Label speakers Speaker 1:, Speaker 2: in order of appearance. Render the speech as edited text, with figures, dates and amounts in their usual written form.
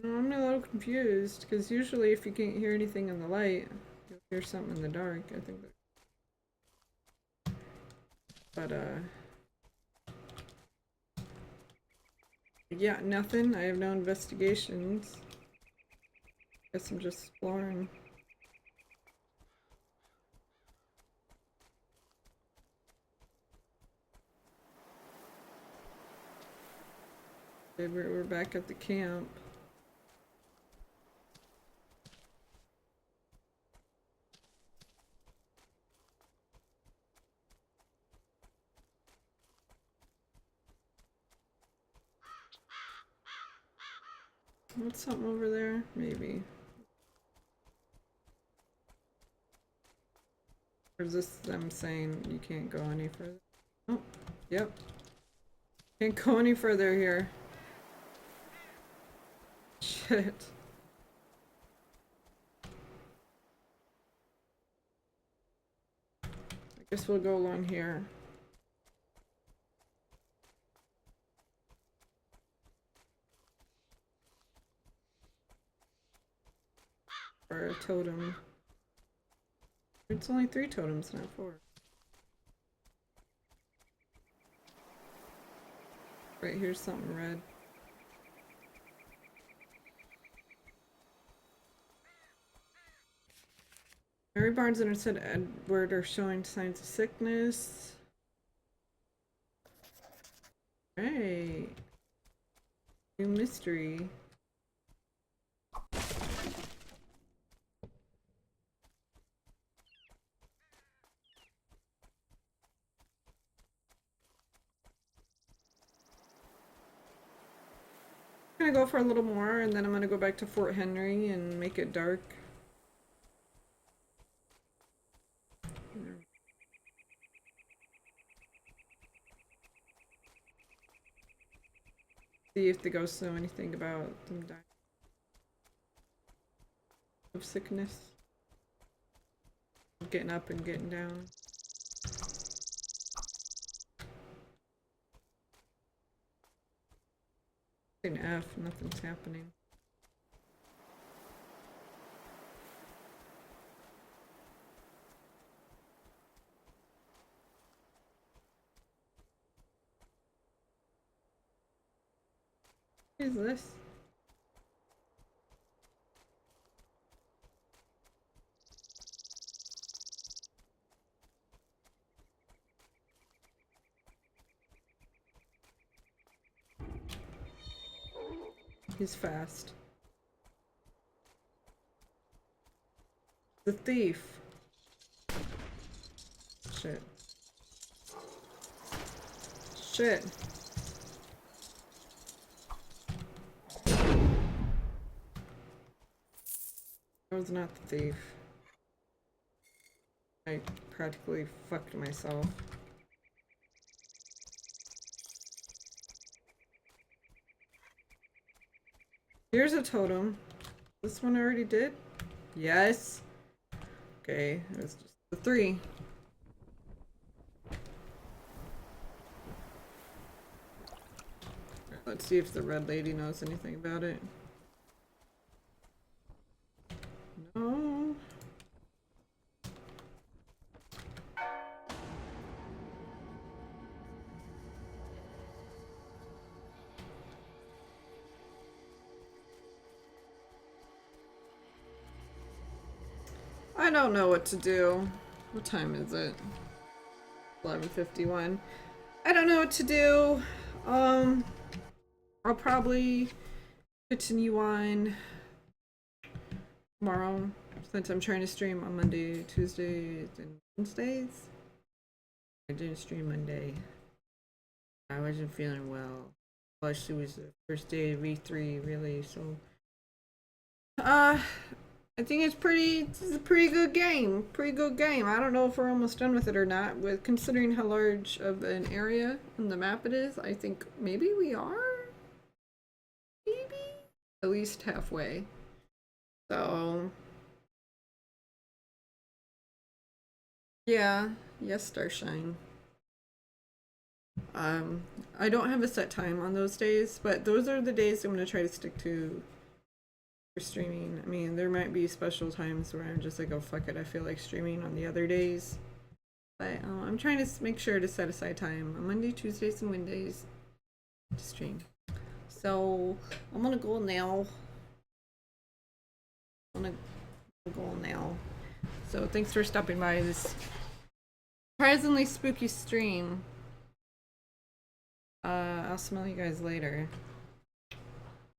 Speaker 1: No, I'm a little confused because usually if you can't hear anything in the light, you'll hear something in the dark. I think that, but yeah, nothing. I have no investigations. Guess I'm just exploring. Okay, we're back at the camp. What's something over there? Maybe. Or is this them saying you can't go any further? Oh, yep. Can't go any further here. Shit. I guess we'll go along here. For a totem. It's only 3 totems, not 4. Right, here's something red. Mary Barnes and said Edward are showing signs of sickness. Right. New mystery. I'm gonna go for a little more and then I'm gonna go back to Fort Henry and make it dark. See if the ghosts know anything about them dying of sickness. Getting up and getting down. An F, nothing's happening. What is this? He's fast. The thief. Shit. Shit. I was not the thief. I practically fucked myself. Here's a totem. This one already did? Yes. Okay, it was just the 3. Let's see if the red lady knows anything about it. No. I don't know what to do. What time is it? 11:51. I don't know what to do. I'll probably continue on tomorrow since I'm trying to stream on Monday, Tuesdays, and Wednesdays. I didn't stream Monday. I wasn't feeling well. Plus, it was the first day of E3, really, so. I think it's a pretty good game. Pretty good game. I don't know if we're almost done with it or not. With considering how large of an area in the map it is, I think maybe we are. Maybe at least halfway. So yeah, yes, Starshine. I don't have a set time on those days, but those are the days I'm gonna try to stick to for streaming. I mean, there might be special times where I'm just like, oh fuck it, I feel like streaming on the other days. But I'm trying to make sure to set aside time on Monday, Tuesdays, and Wednesdays to stream. So I'm gonna go now. So thanks for stopping by this surprisingly spooky stream. I'll smell you guys later.